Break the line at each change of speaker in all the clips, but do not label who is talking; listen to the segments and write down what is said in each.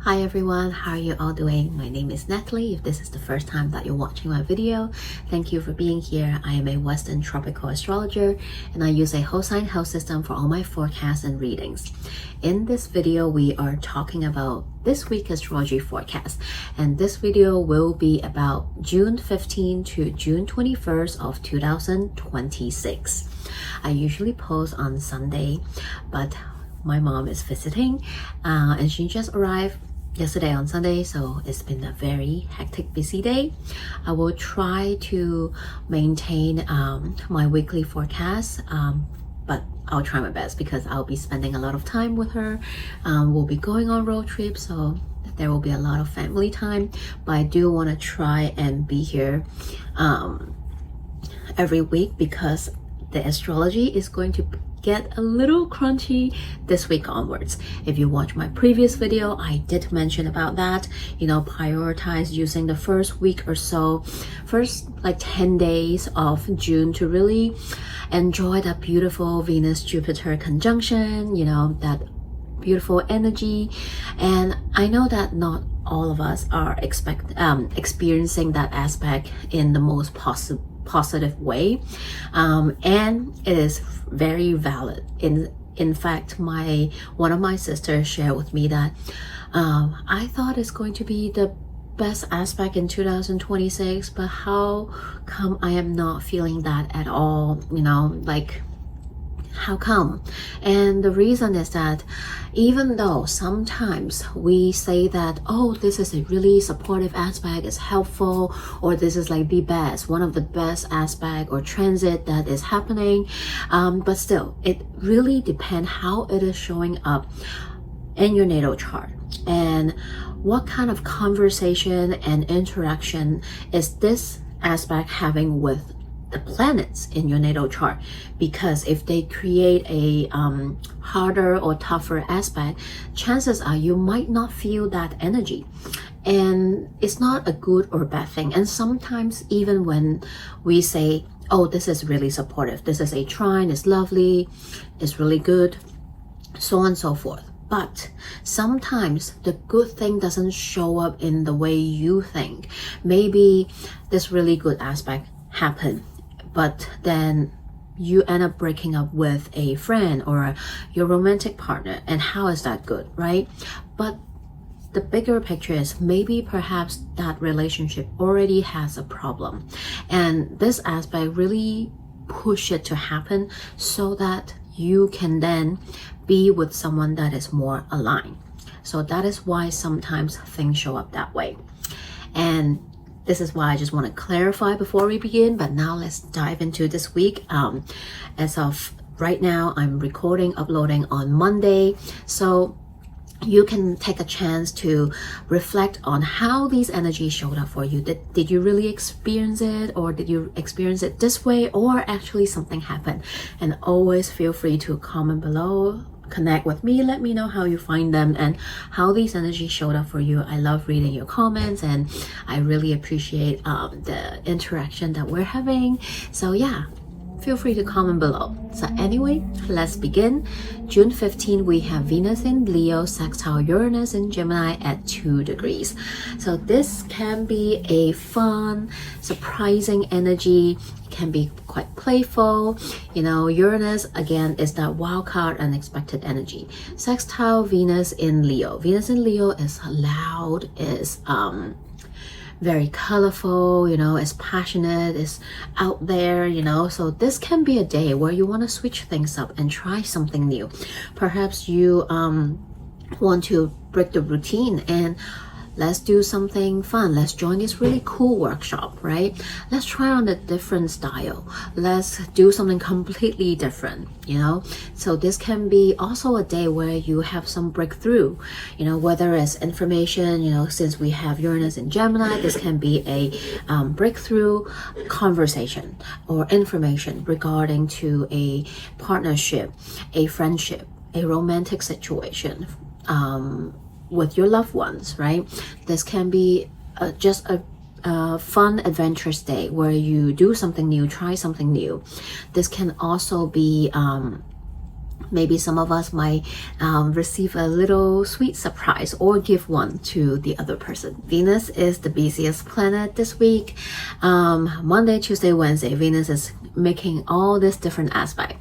Hi everyone, how are you all doing? My name is Natalie. If this is the first time that you're watching my video, thank you for being here. I am a Western tropical astrologer and I use a whole sign house system for all my forecasts and readings. In this video, we are talking about this week's astrology forecast, and this video will be about June 15 to June 21st of 2026. I usually post on Sunday, but my mom is visiting and she just arrived yesterday on Sunday, so it's been a very hectic, busy day. I will try to maintain my weekly forecast, but I'll try my best because I'll be spending a lot of time with her. We'll be going on road trips, so there will be a lot of family time, but I do want to try and be here every week because the astrology is going to get a little crunchy this week onwards. If you watch my previous video, I did mention about that. Prioritize using the first week or so, first like 10 days of June to really enjoy that beautiful Venus-Jupiter conjunction, that beautiful energy. And I know that not all of us are experiencing that aspect in the most positive way, and it is very valid. In fact, one of my sisters shared with me that I thought it's going to be the best aspect in 2026, but how come I am not feeling that at all? How come? And the reason is that even though sometimes we say that, oh, this is a really supportive aspect, it's helpful, or this is like the best, one of the best aspect or transit that is happening, but still, it really depends how it is showing up in your natal chart and what kind of conversation and interaction is this aspect having with the planets in your natal chart. Because if they create a harder or tougher aspect, chances are you might not feel that energy, and it's not a good or bad thing. And sometimes even when we say, oh, this is really supportive, this is a trine, it's lovely, it's really good, so on and so forth, but sometimes the good thing doesn't show up in the way you think. Maybe this really good aspect happened, but then you end up breaking up with a friend or your romantic partner, and how is that good, right? But the bigger picture is maybe perhaps that relationship already has a problem, and this aspect really push it to happen so that you can then be with someone that is more aligned. So that is why sometimes things show up that way. And this is why I just want to clarify before we begin. But now let's dive into this week. As of right now, I'm uploading on Monday. So you can take a chance to reflect on how these energies showed up for you. Did you really experience it, or did you experience it this way, or actually something happened? And always feel free to comment below, connect with me, let me know how you find them and how these energies showed up for you. I love reading your comments and I really appreciate the interaction that we're having. So yeah, feel free to comment below. So anyway, let's begin. June 15, we have Venus in Leo, sextile Uranus in Gemini at 2 degrees. So this can be a fun, surprising energy. It can be quite playful. Uranus, again, is that wild card, unexpected energy. Sextile Venus in Leo. Venus in Leo is loud, is very colorful, it's passionate, it's out there, so this can be a day where you want to switch things up and try something new. Perhaps you want to break the routine and let's do something fun. Let's join this really cool workshop, right? Let's try on a different style. Let's do something completely different, So this can be also a day where you have some breakthrough, whether it's information, since we have Uranus in Gemini, this can be a breakthrough conversation or information regarding to a partnership, a friendship, a romantic situation, with your loved ones, right? This can be just a fun, adventurous day where you do something new, try something new. This can also be Maybe some of us might receive a little sweet surprise or give one to the other person. Venus is the busiest planet this week. Monday, Tuesday, Wednesday, Venus is making all this different aspect.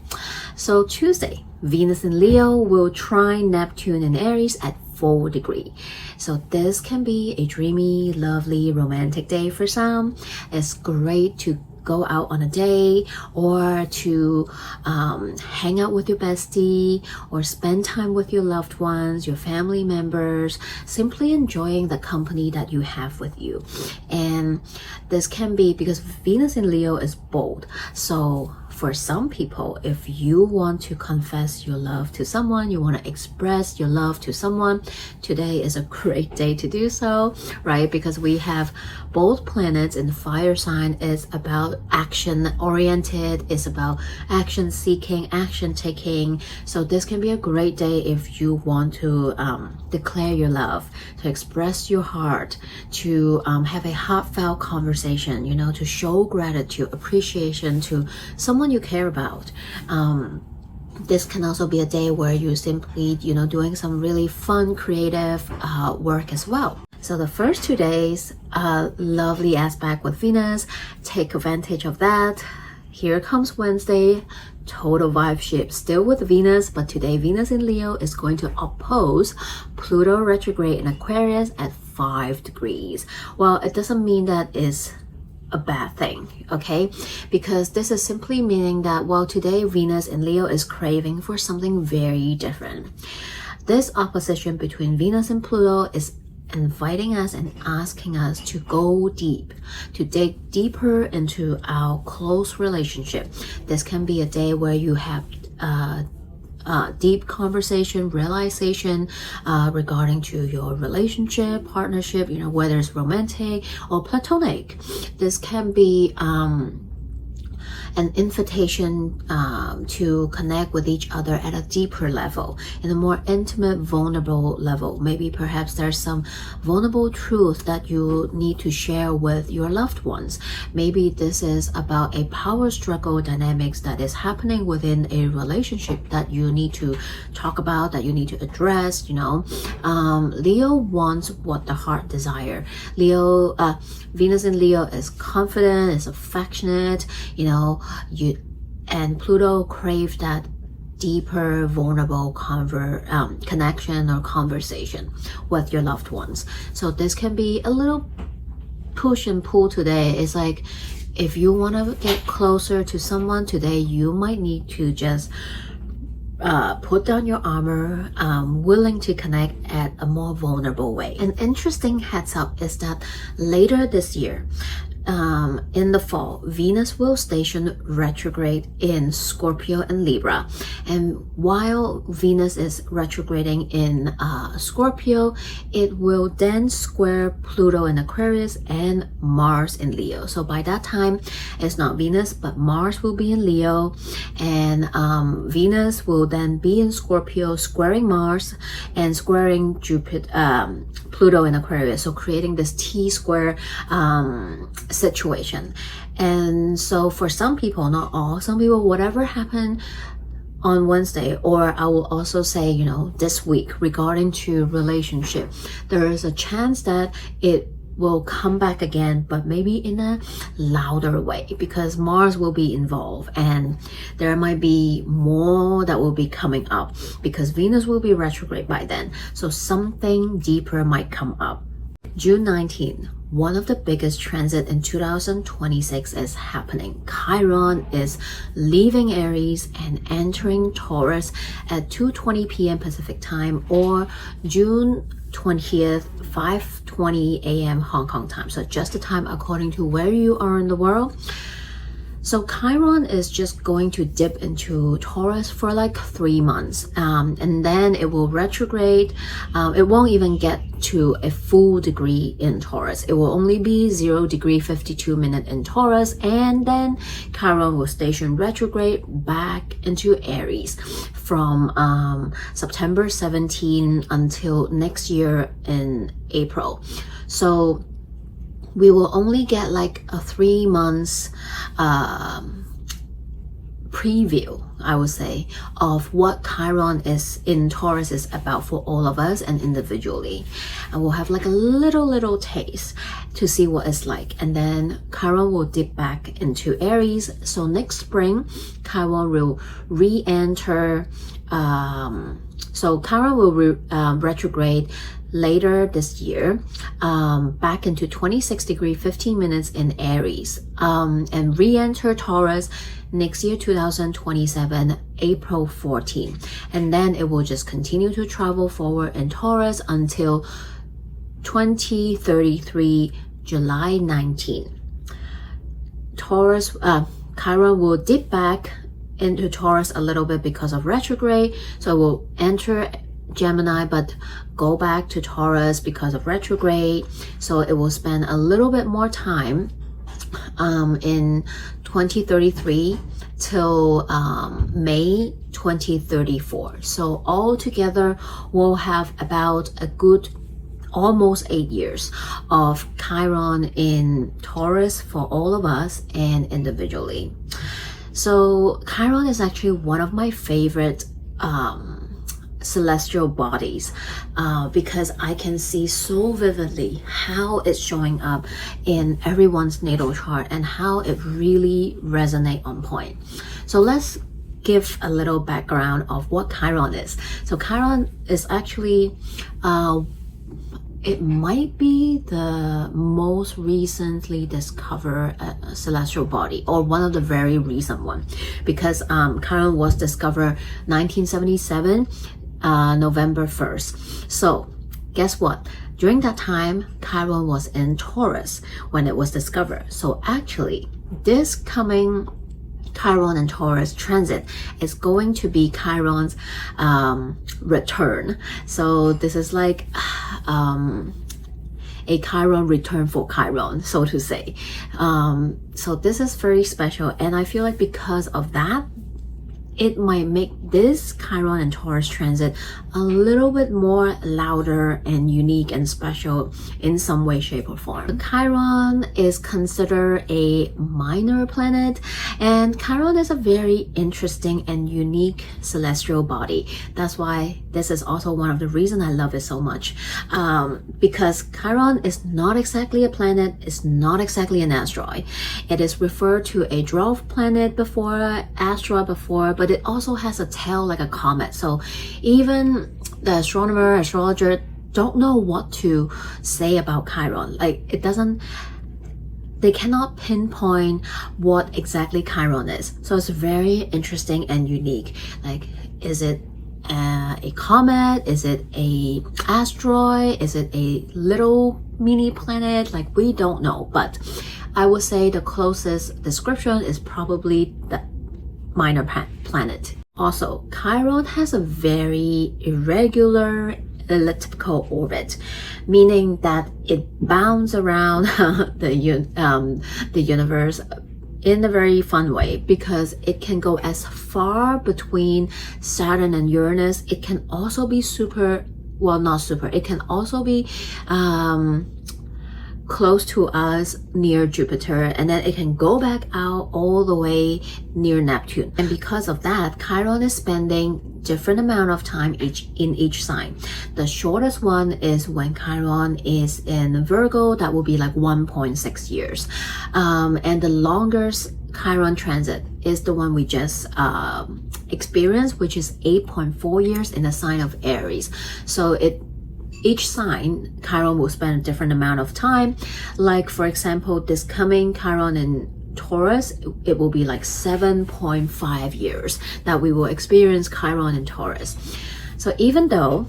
So Tuesday, Venus in Leo will trine Neptune in Aries at 4 degrees. So this can be a dreamy, lovely, romantic day for some. It's great to go out on a day or to hang out with your bestie or spend time with your loved ones, your family members, simply enjoying the company that you have with you. And this can be because Venus in Leo is bold. So for some people, if you want to confess your love to someone, you want to express your love to someone, today is a great day to do so, right? Because we have both planets in the fire sign. Is about action oriented, it's about action seeking, action taking. So this can be a great day if you want to declare your love, to express your heart, to have a heartfelt conversation, you know, to show gratitude, appreciation to someone you care about. This can also be a day where you simply, you know, doing some really fun, creative work as well. So the first 2 days, lovely aspect with Venus. Take advantage of that. Here comes Wednesday, total vibe shift, still with Venus, but today Venus in Leo is going to oppose Pluto retrograde in Aquarius at 5 degrees. Well, it doesn't mean that is a bad thing, okay? Because this is simply meaning that, well, today Venus in Leo is craving for something very different. This opposition between Venus and Pluto is inviting us and asking us to go deep, to dig deeper into our close relationship. This can be a day where you have deep conversation, realization regarding to your relationship, partnership, you know, whether it's romantic or platonic. This can be an invitation to connect with each other at a deeper level, in a more intimate, vulnerable level. Maybe perhaps there's some vulnerable truth that you need to share with your loved ones. Maybe this is about a power struggle dynamics that is happening within a relationship that you need to talk about, that you need to address, you know. Leo wants what the heart desire. Venus in Leo is confident, is affectionate, you know, and Pluto craves that deeper, vulnerable connection or conversation with your loved ones. So this can be a little push and pull today. It's like, if you want to get closer to someone today, you might need to just put down your armor, willing to connect at a more vulnerable way. An interesting heads up is that later this year, in the fall, Venus will station retrograde in Scorpio and Libra. And while Venus is retrograding in Scorpio, it will then square Pluto in Aquarius and Mars in Leo. So by that time, it's not Venus, but Mars will be in Leo, and Venus will then be in Scorpio, squaring Mars and squaring Pluto in Aquarius. So creating this T-square situation. And so for some people, not all, some people, whatever happened on Wednesday, or I will also say, you know, this week regarding to relationship, there is a chance that it will come back again, but maybe in a louder way, because Mars will be involved and there might be more that will be coming up because Venus will be retrograde by then. So something deeper might come up. June 19, one of the biggest transit in 2026 is happening. Chiron is leaving Aries and entering Taurus at 2:20 p.m. Pacific time, or June 20th, 5:20 a.m. Hong Kong time. So just the time according to where you are in the world. So Chiron is just going to dip into Taurus for like 3 months, and then it will retrograde. It won't even get to a full degree in Taurus. It will only be 0 degree 52 minutes in Taurus, and then Chiron will station retrograde back into Aries from September 17 until next year in April. So we will only get like a 3 months preview, I would say, of what Chiron is in Taurus is about for all of us and individually. And we'll have like a little taste to see what it's like. And then Chiron will dip back into Aries. So next spring, Chiron will re-enter. So Chiron will retrograde later this year, back into 26°15" in Aries, and re-enter Taurus next year, 2027, April 14. And then it will just continue to travel forward in Taurus until 2033, July 19. Taurus, Chiron will dip back into Taurus a little bit because of retrograde. So it will enter Gemini but go back to Taurus because of retrograde. So it will spend a little bit more time in 2033 till May 2034. So altogether we'll have about a good almost 8 years of Chiron in Taurus for all of us and individually. So Chiron is actually one of my favorite celestial bodies, because I can see so vividly how it's showing up in everyone's natal chart and how it really resonates on point. So let's give a little background of what Chiron is. So Chiron is actually it might be the most recently discovered celestial body, or one of the very recent one, because Chiron was discovered 1977, November 1st. So guess what? During that time, Chiron was in Taurus when it was discovered. So actually, this coming Chiron and Taurus transit is going to be Chiron's return. So this is like a Chiron return for Chiron, so to say. So this is very special, and I feel like because of that, it might make this Chiron and Taurus transit a little bit more louder and unique and special in some way, shape, or form. Chiron is considered a minor planet, and Chiron is a very interesting and unique celestial body. That's why this is also one of the reasons I love it so much, because Chiron is not exactly a planet, it's not exactly an asteroid. It is referred to a dwarf planet before, asteroid before, but it also has a tail like a comet. So even the astronomer, astrologer don't know what to say about Chiron. Like they cannot pinpoint what exactly Chiron is. So it's very interesting and unique. Like, is it a comet? Is it a asteroid? Is it a little mini planet? Like, we don't know, but I would say the closest description is probably the minor planet. Also, Chiron has a very irregular elliptical orbit, meaning that it bounces around the universe in a very fun way, because it can go as far between Saturn and Uranus. It can also be it can also be close to us near Jupiter, and then it can go back out all the way near Neptune. And because of that, Chiron is spending different amount of time in each sign. The shortest one is when Chiron is in Virgo, that will be like 1.6 years. And the longest Chiron transit is the one we just experienced, which is 8.4 years in the sign of Aries. So each sign, Chiron will spend a different amount of time. Like, for example, this coming Chiron in Taurus, it will be like 7.5 years that we will experience Chiron in Taurus. So even though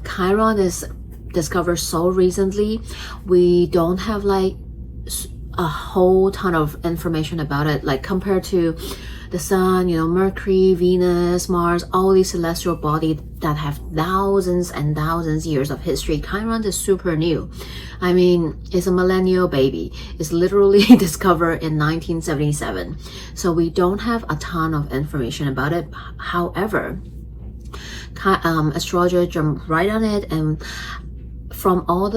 Chiron is discovered so recently, we don't have like a whole ton of information about it, like compared to the sun, Mercury, Venus, Mars, all these celestial bodies that have thousands and thousands years of history. Chiron is super new. I mean, it's a millennial baby. It's literally discovered in 1977. So we don't have a ton of information about it. However, astrologer jumped right on it, and from all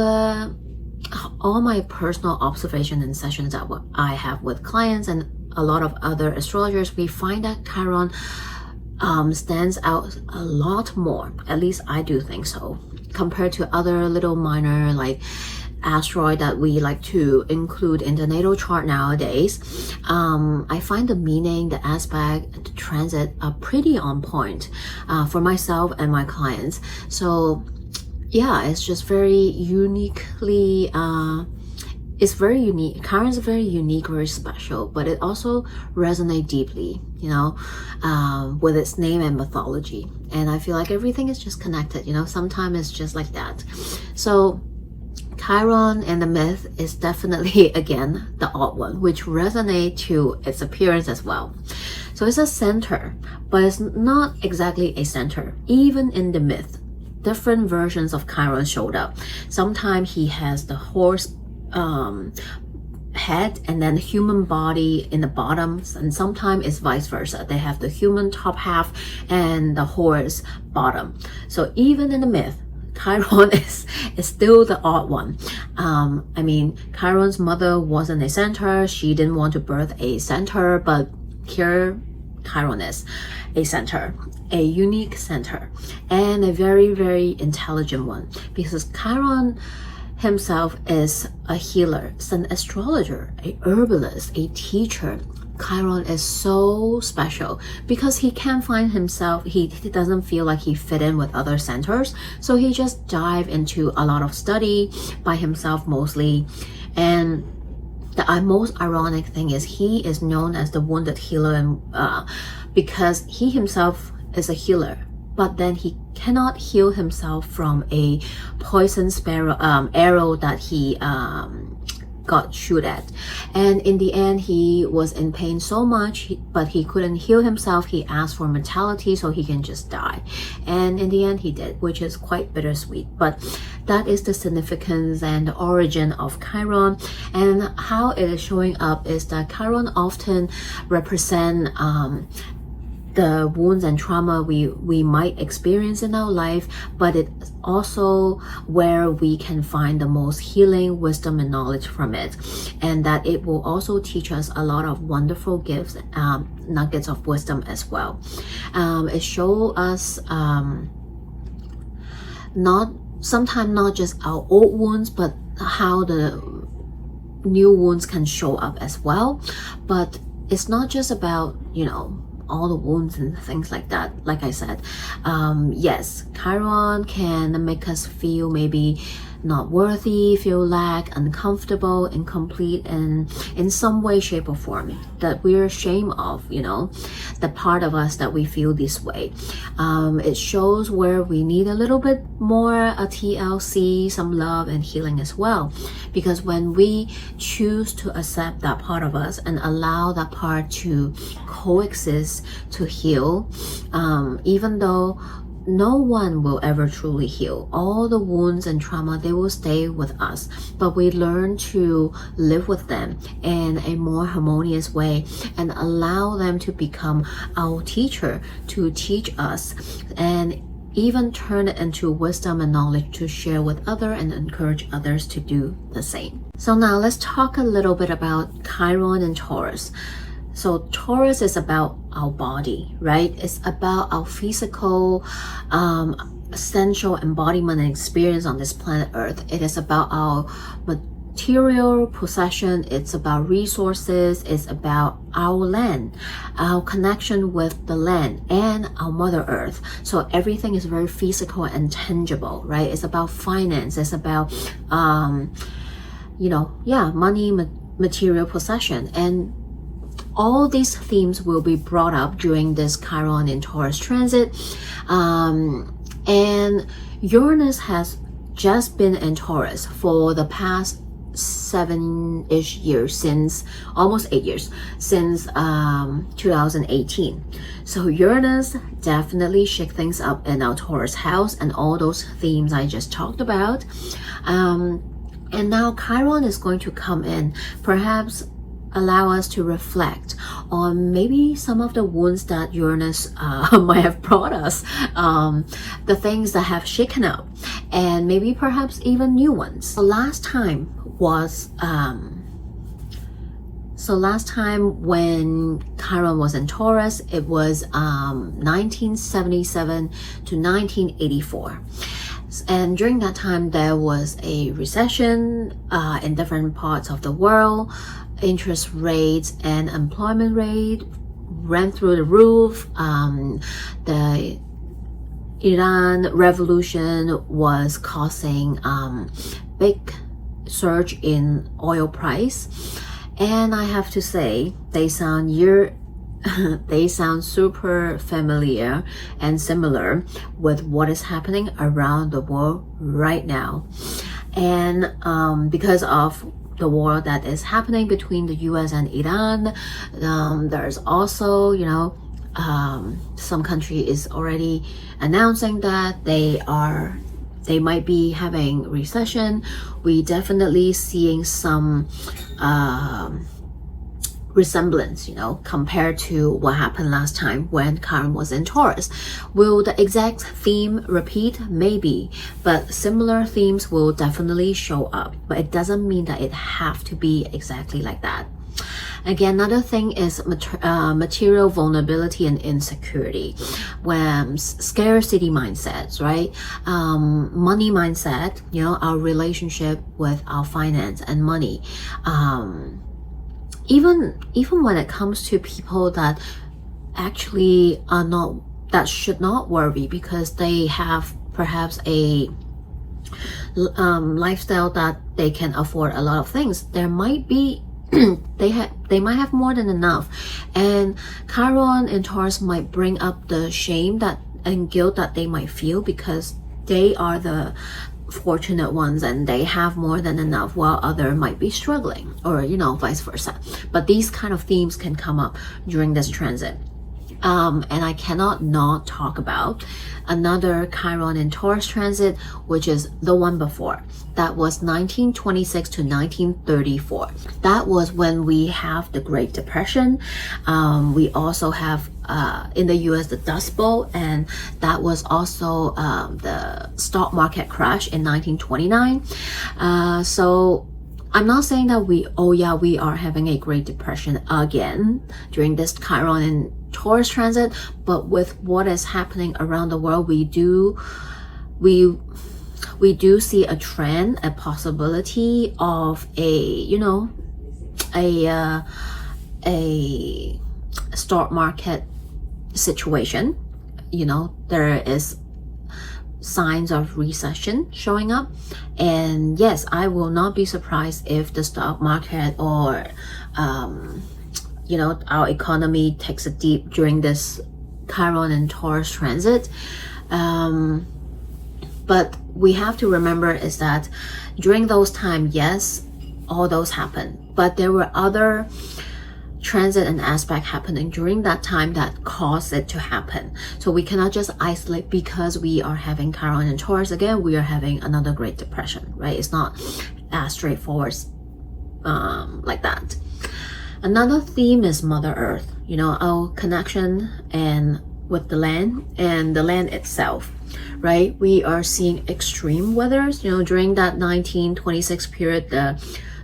my personal observation and sessions that I have with clients and a lot of other astrologers, we find that Chiron stands out a lot more. At least I do think so, compared to other little minor like asteroid that we like to include in the natal chart nowadays. I find the meaning, the aspect, the transit are pretty on point for myself and my clients. So yeah, it's just very uniquely it's very unique. Chiron's very unique, very special, but it also resonates deeply, you know, with its name and mythology. And I feel like everything is just connected, you know, sometimes it's just like that. So Chiron in the myth is definitely, again, the odd one, which resonates to its appearance as well. So it's a center, but it's not exactly a center. Even in the myth, different versions of Chiron showed up. Sometimes he has the horse head and then human body in the bottom, and sometimes it's vice versa. They have the human top half and the horse bottom. So even in the myth, Chiron is still the odd one. I mean, Chiron's mother wasn't a center. She didn't want to birth a center, but here Chiron is a center, a unique center, and a very, very intelligent one, because Chiron himself is a healer, is an astrologer, a herbalist, a teacher. Chiron is so special because he can't find himself, he doesn't feel like he fit in with other centers, so he just dive into a lot of study by himself mostly. And the most ironic thing is he is known as the wounded healer, and because he himself is a healer, but then he cannot heal himself from a poison arrow that he got shot at. And in the end, he was in pain so much, but he couldn't heal himself. He asked for mortality so he can just die. And in the end, he did, which is quite bittersweet. But that is the significance and the origin of Chiron. And how it is showing up is that Chiron often represent the wounds and trauma we might experience in our life, but it's also where we can find the most healing, wisdom, and knowledge from it. And that it will also teach us a lot of wonderful gifts, nuggets of wisdom as well. It shows us sometimes not just our old wounds, but how the new wounds can show up as well. But it's not just about, you know, all the wounds and things like that. Like I said, yes, Chiron can make us feel maybe not worthy, feel lack, uncomfortable, incomplete, and in some way, shape, or form that we're ashamed of, you know, the part of us that we feel this way. It shows where we need a little bit more a TLC, some love and healing as well. Because when we choose to accept that part of us and allow that part to coexist, to heal, even though no one will ever truly heal. All the wounds and trauma, they will stay with us, but we learn to live with them in a more harmonious way and allow them to become our teacher, to teach us, and even turn it into wisdom and knowledge to share with others and encourage others to do the same. So now let's talk a little bit about Chiron and Taurus. So Taurus is about our body, right? It's about our physical, essential embodiment and experience on this planet Earth. It is about our material possession. It's about resources. It's about our land, our connection with the land and our Mother Earth. So everything is very physical and tangible, right? It's about finance. It's about, money, material possession. And all these themes will be brought up during this Chiron in Taurus transit. And Uranus has just been in Taurus for the past 7-ish years, since almost 8 years, since 2018. So Uranus definitely shake things up in our Taurus house and all those themes I just talked about. And now Chiron is going to come in, perhaps allow us to reflect on maybe some of the wounds that Uranus might have brought us, the things that have shaken up, and maybe perhaps even new ones. The last time was So last time when Chiron was in Taurus, it was 1977 to 1984. And during that time, there was a recession in different parts of the world. Interest rates and employment rate ran through the roof. The Iran revolution was causing big surge in oil price. And I have to say, they sound super familiar and similar with what is happening around the world right now. And because of the war that is happening between the US and Iran, there's also, you know, some country is already announcing that they might be having recession. We definitely seeing some resemblance, you know, compared to what happened last time when Chiron was in Taurus. Will the exact theme repeat? Maybe, but similar themes will definitely show up. But it doesn't mean that it have to be exactly like that. Again, another thing is material vulnerability and insecurity. When scarcity mindsets, right? Money mindset, you know, our relationship with our finance and money. Even when it comes to people that actually are not, that should not worry because they have perhaps a lifestyle that they can afford a lot of things. There might be they might have more than enough, and Chiron and Taurus might bring up the shame that and guilt that they might feel because they are the fortunate ones and they have more than enough while others might be struggling, or you know, vice versa. But these kind of themes can come up during this transit. And I cannot not talk about another Chiron and Taurus transit, which is the one before. That was 1926 to 1934. That was when we have the Great Depression. We also have in the US the Dust Bowl, and that was also the stock market crash in 1929. So I'm not saying that we are having a Great Depression again during this Chiron and Taurus transit, but with what is happening around the world, we do see a trend, a possibility of a, you know, a stock market situation. You know, there is signs of recession showing up, and yes, I will not be surprised if the stock market or you know, our economy takes a dip during this Chiron and Taurus transit. But we have to remember is that during those times, yes, all those happened, but there were other transit and aspect happening during that time that caused it to happen. So we cannot just isolate because we are having Chiron and Taurus again, we are having another Great Depression, right? It's not as straightforward like that. Another theme is Mother Earth, you know, our connection and with the land and the land itself, right? We are seeing extreme weathers, you know, during that 1926 period, the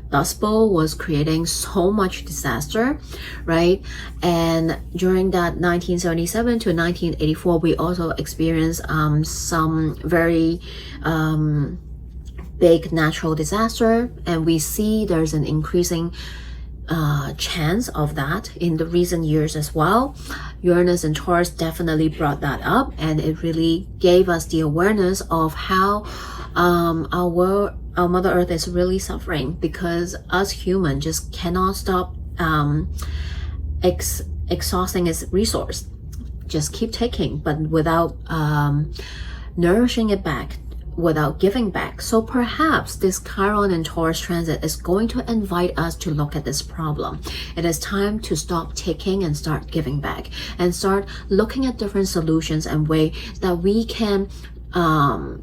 Dust Bowl was creating so much disaster, right? And during that 1977 to 1984, we also experienced some very big natural disaster, and we see there's an increasing chance of that in the recent years as well. Uranus and Taurus definitely brought that up, and it really gave us the awareness of how our Mother Earth is really suffering because us humans just cannot stop exhausting its resource. Just keep taking, but without nourishing it back, without giving back. So perhaps this Chiron and Taurus transit is going to invite us to look at this problem. It is time to stop taking and start giving back, and start looking at different solutions and ways that we can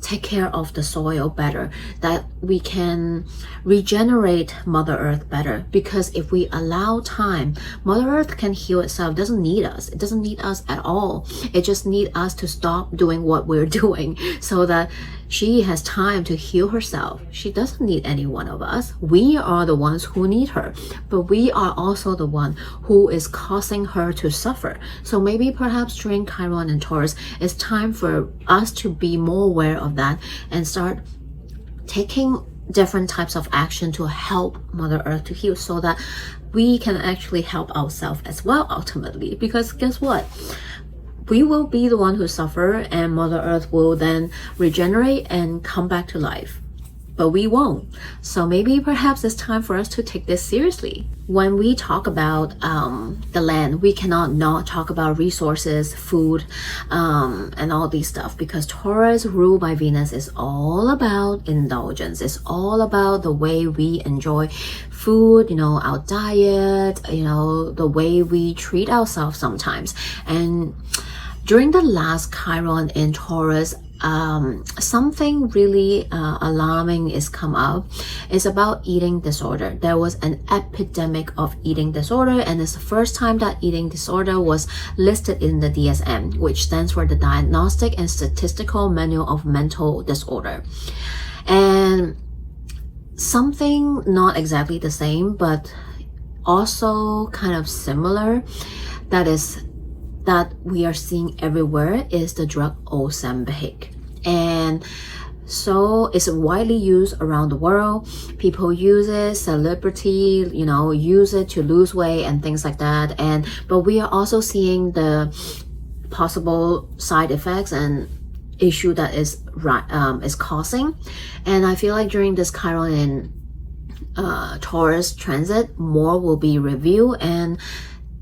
take care of the soil better, that we can regenerate Mother Earth better. Because if we allow time, Mother Earth can heal itself. It doesn't need us. It doesn't need us at all. It just needs us to stop doing what we're doing so that She has time to heal herself. She doesn't need any one of us. We are the ones who need her, but we are also the one who is causing her to suffer. So maybe perhaps during Chiron and Taurus, it's time for us to be more aware of that and start taking different types of action to help Mother Earth to heal, so that we can actually help ourselves as well ultimately. Because guess what? We will be the one who suffer, and Mother Earth will then regenerate and come back to life. But we won't. So maybe perhaps it's time for us to take this seriously. When we talk about the land, we cannot not talk about resources, food, and all these stuff, because Taurus ruled by Venus is all about indulgence. It's all about the way we enjoy food, our diet, the way we treat ourselves sometimes. And during the last Chiron in Taurus, something really alarming is come up. It's about eating disorder. There was an epidemic of eating disorder, and it's the first time that eating disorder was listed in the DSM, which stands for the Diagnostic and Statistical Manual of Mental Disorder. And something not exactly the same, but also kind of similar, that we are seeing everywhere is the drug Ozempic. And so it's widely used around the world. People use it, celebrity, use it to lose weight and things like that. But we are also seeing the possible side effects and issue that is causing. And I feel like during this Chiron and Taurus transit, more will be reviewed, and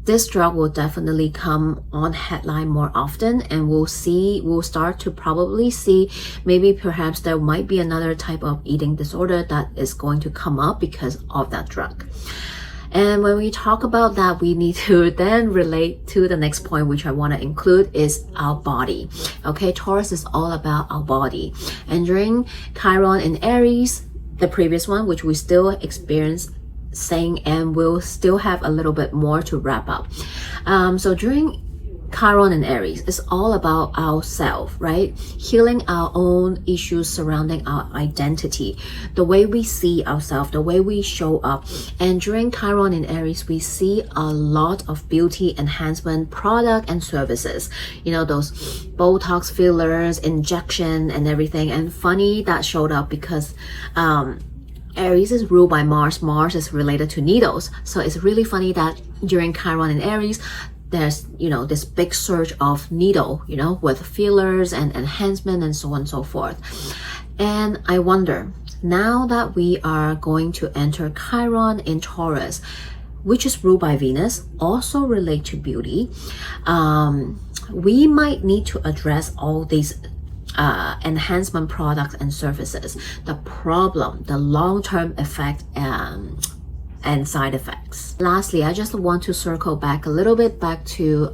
this drug will definitely come on headline more often, and we'll start to probably see maybe perhaps there might be another type of eating disorder that is going to come up because of that drug. And when we talk about that, we need to then relate to the next point, which I want to include, is our body. Okay, Taurus is all about our body. And during Chiron in Aries, the previous one, which we still experience saying, and we'll still have a little bit more to wrap up. So during Chiron and Aries, it's all about ourselves, right? Healing our own issues surrounding our identity, the way we see ourselves, the way we show up. And during Chiron and Aries, we see a lot of beauty enhancement product and services, those Botox fillers, injection and everything. And funny that showed up because Aries is ruled by Mars. Mars is related to needles. So it's really funny that during Chiron and Aries, there's, this big surge of needle, with fillers and enhancement and so on and so forth. And I wonder, now that we are going to enter Chiron in Taurus, which is ruled by Venus, also relate to beauty, we might need to address all these enhancement products and services, the problem, the long-term effect, and side effects. Lastly, I just want to circle back a little bit back to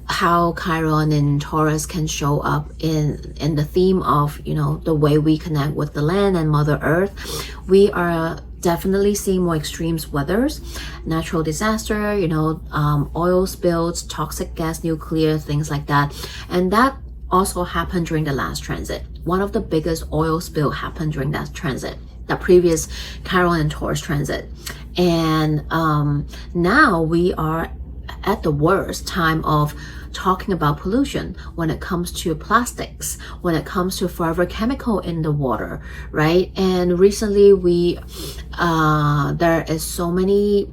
how Chiron and Taurus can show up in the theme of the way we connect with the land and Mother Earth. We are definitely seeing more extremes weathers, natural disaster, oil spills, toxic gas, nuclear, things like that. And that also happened during the last transit. One of the biggest oil spill happened during that transit, the previous Chiron and Taurus transit. And now we are at the worst time of talking about pollution when it comes to plastics, when it comes to forever chemical in the water, right? And recently there is so many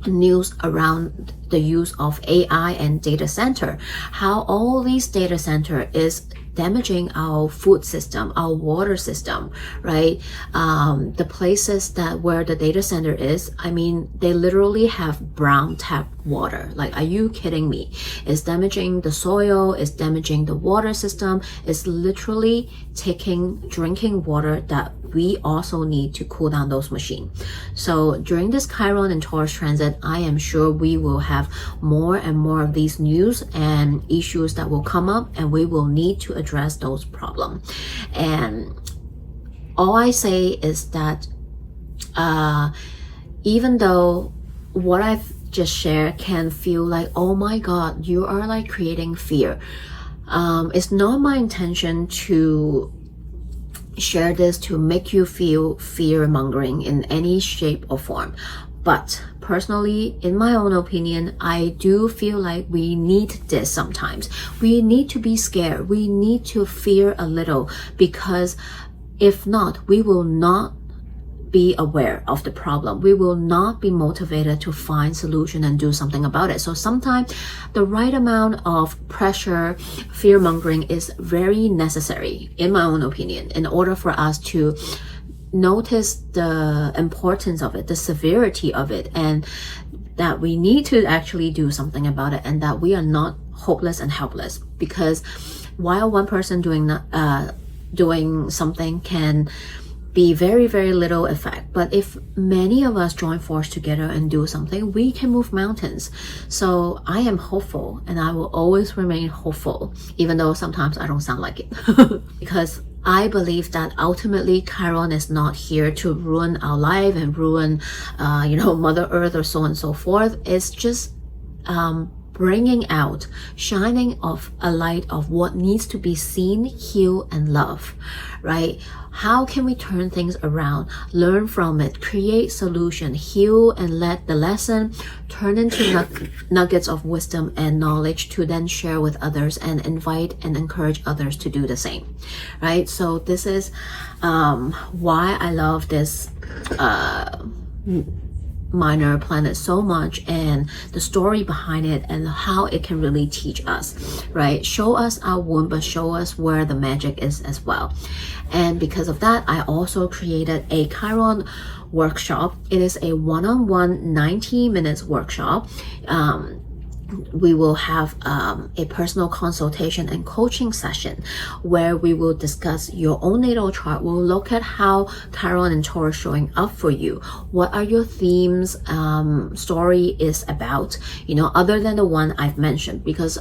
news around the use of AI and data center, how all these data center is damaging our food system, our water system, right? The places where the data center is, they literally have brown tap water. Like, are you kidding me? It's damaging the soil, it's damaging the water system, it's literally taking drinking water that we also need to cool down those machines. So during this Chiron and Taurus transit, I am sure we will have more and more of these news and issues that will come up, and we will need to address those problems. And all I say is that even though what I've just shared can feel like, oh my God, you are like creating fear. It's not my intention to share this to make you feel fear-mongering in any shape or form. But personally, in my own opinion, I do feel like we need this sometimes. We need to be scared. We need to fear a little, because if not, we will not be aware of the problem. We will not be motivated to find solution and do something about it. So sometimes the right amount of pressure, fear-mongering is very necessary, in my own opinion, in order for us to notice the importance of it, the severity of it, and that we need to actually do something about it, and that we are not hopeless and helpless. Because while one person doing something can be very, very little effect, but if many of us join force together and do something, we can move mountains. So I am hopeful, and I will always remain hopeful, even though sometimes I don't sound like it. Because I believe that ultimately Chiron is not here to ruin our life and ruin Mother Earth or so on and so forth. It's just bringing out, shining of a light of what needs to be seen, heal, and love, right? How can we turn things around, learn from it, create solution, heal, and let the lesson turn into nuggets of wisdom and knowledge to then share with others and invite and encourage others to do the same, right? So this is why I love this minor planet so much, and the story behind it, and how it can really teach us, right? Show us our wound, but show us where the magic is as well. And because of that, I also created a Chiron workshop. It is a one-on-one 90 minutes workshop. We will have a personal consultation and coaching session where we will discuss your own natal chart. We'll look at how Chiron and Taurus showing up for you. What are your themes, story is about, other than the one I've mentioned, because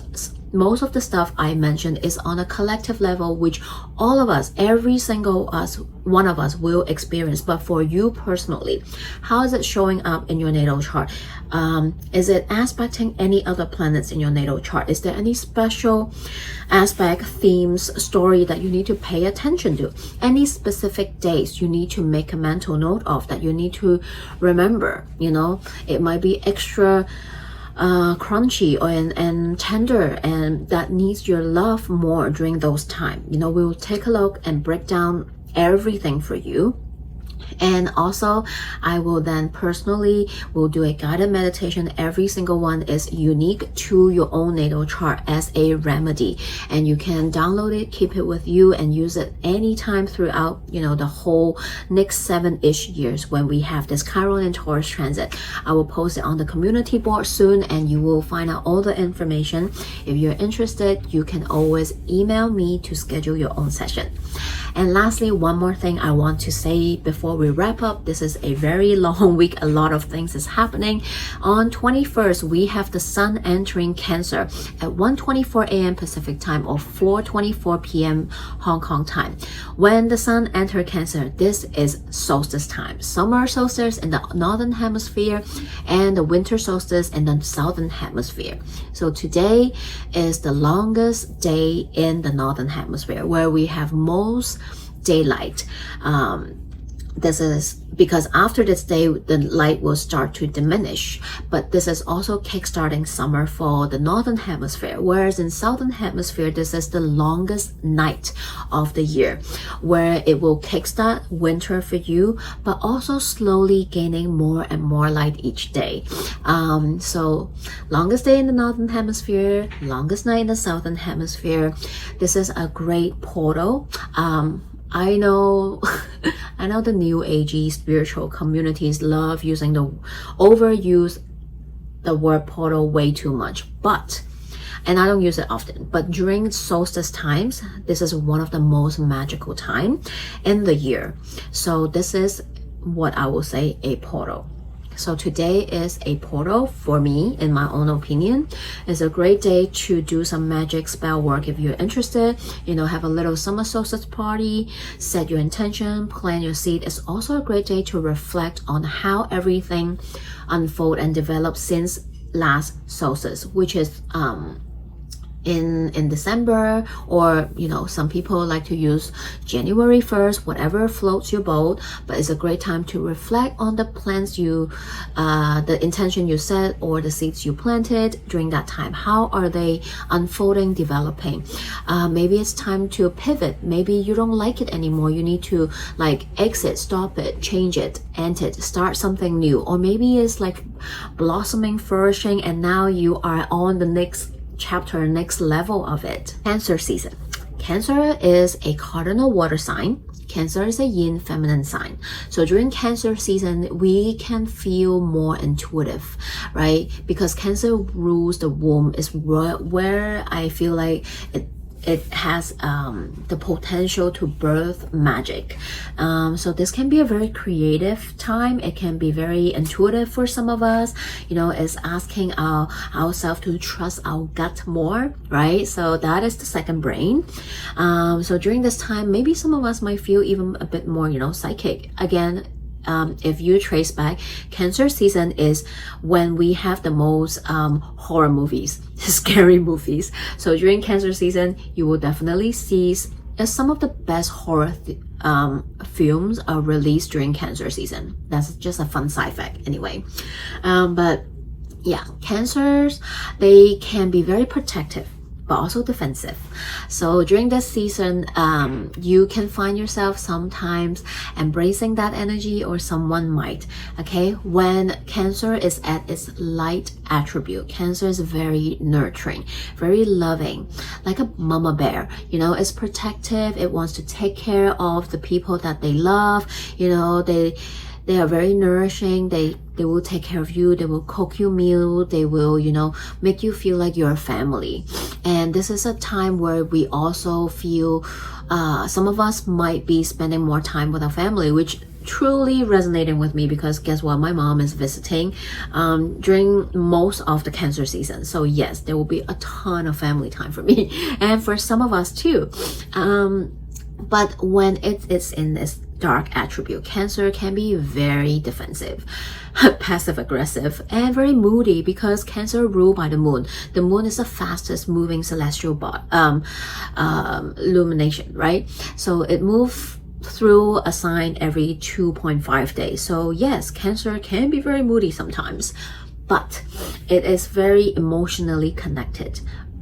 most of the stuff I mentioned is on a collective level, which all of us, every single one of us will experience. But for you personally, how is it showing up in your natal chart? Is it aspecting any other planets in your natal chart? Is there any special aspect, themes, story that you need to pay attention to? Any specific days you need to make a mental note of that you need to remember? It might be extra crunchy and tender, and that needs your love more during those times. We'll take a look and break down everything for you. And also, I will then personally will do a guided meditation. Every single one is unique to your own natal chart as a remedy, and you can download it, keep it with you, and use it anytime throughout the whole next 7-ish years when we have this Chiron and Taurus transit. I will post it on the community board soon, and you will find out all the information. If you're interested, you can always email me to schedule your own session. And lastly, one more thing I want to say before we wrap up. This is a very long week. A lot of things is happening. On 21st, we have the Sun entering Cancer at 1:24 a.m. Pacific time or 4:24 p.m. Hong Kong time. When the Sun enters Cancer, this is solstice time. Summer solstice in the northern hemisphere and the winter solstice in the southern hemisphere. So today is the longest day in the northern hemisphere, where we have most daylight. This is because after this day, the light will start to diminish. But this is also kickstarting summer for the northern hemisphere. Whereas in southern hemisphere, this is the longest night of the year, where it will kickstart winter for you, but also slowly gaining more and more light each day. So longest day in the northern hemisphere, longest night in the southern hemisphere. This is a great portal. I know the new agey spiritual communities love overuse the word portal way too much, and I don't use it often, but during solstice times, this is one of the most magical time in the year. So this is what I will say, a portal. So today is a portal for me, in my own opinion. It's a great day to do some magic spell work if you're interested. Have a little summer solstice party, set your intention, plant your seed. It's also a great day to reflect on how everything unfolded and developed since last solstice, which is in December, or some people like to use January 1st, whatever floats your boat. But it's a great time to reflect on the plans the intention you set, or the seeds you planted during that time. How are they unfolding, developing? Maybe it's time to pivot. Maybe you don't like it anymore. You need to exit, stop it, change it, end it, start something new. Or maybe it's blossoming, flourishing, and now you are on the next chapter, next level of it. Cancer season. Cancer is a cardinal water sign. Cancer is a yin feminine sign. So during Cancer season, we can feel more intuitive, right? Because Cancer rules the womb, is where I feel like it has the potential to birth magic. So this can be a very creative time. It can be very intuitive for some of us. It's asking ourselves to trust our gut more, right? So that is the second brain. So during this time, maybe some of us might feel even a bit more, psychic. Again, if you trace back, Cancer season is when we have the most horror movies, scary movies. So during Cancer season, you will definitely see some of the best horror films are released during Cancer season. That's just a fun side fact anyway. But yeah, Cancers, they can be very protective, but also defensive. So during this season, you can find yourself sometimes embracing that energy, or someone might, okay? When Cancer is at its light attribute, Cancer is very nurturing, very loving, like a mama bear. It's protective. It wants to take care of the people that they love. They are very nourishing. They will take care of you. They will cook you meal. They will, make you feel like you're a family. And this is a time where we also feel, some of us might be spending more time with our family, which truly resonating with me, because guess what? My mom is visiting during most of the Cancer season. So yes, there will be a ton of family time for me, and for some of us too. But when it's in this dark attribute, Cancer can be very defensive, passive aggressive, and very moody, because Cancer ruled by the moon. The moon is the fastest moving celestial illumination, right? So it moves through a sign every 2.5 days. So yes, Cancer can be very moody sometimes, but it is very emotionally connected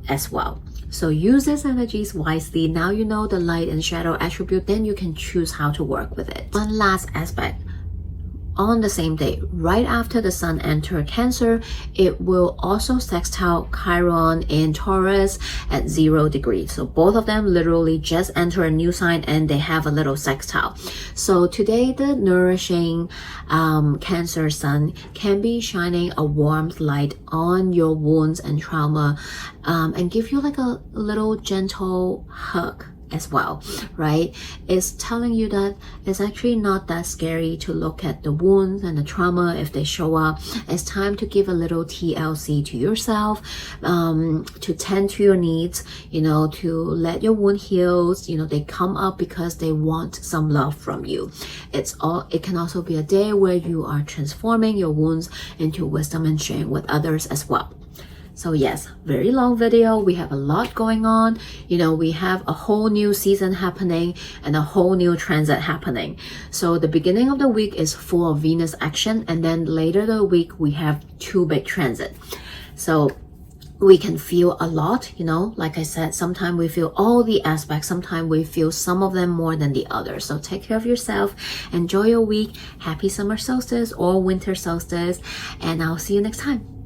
as well. So use these energies wisely. Now you know the light and shadow attribute, then you can choose how to work with it. One last aspect. On the same day, right after the sun enters Cancer, it will also sextile Chiron in Taurus at 0 degrees. So both of them literally just enter a new sign, and they have a little sextile. So today, the nourishing Cancer sun can be shining a warmth light on your wounds and trauma, and give you like a little gentle hug as well, right? It's telling you that it's actually not that scary to look at the wounds and the trauma if they show up. It's time to give a little TLC to yourself, to tend to your needs, to let your wound heal. They come up because they want some love from you. It can also be a day where you are transforming your wounds into wisdom and sharing with others as well. So yes, very long video. We have a lot going on. We have a whole new season happening and a whole new transit happening. So the beginning of the week is full of Venus action, and then later the week we have 2 big transits. So we can feel a lot, like I said, sometimes we feel all the aspects, sometimes we feel some of them more than the others. So take care of yourself, enjoy your week, happy summer solstice or winter solstice, and I'll see you next time.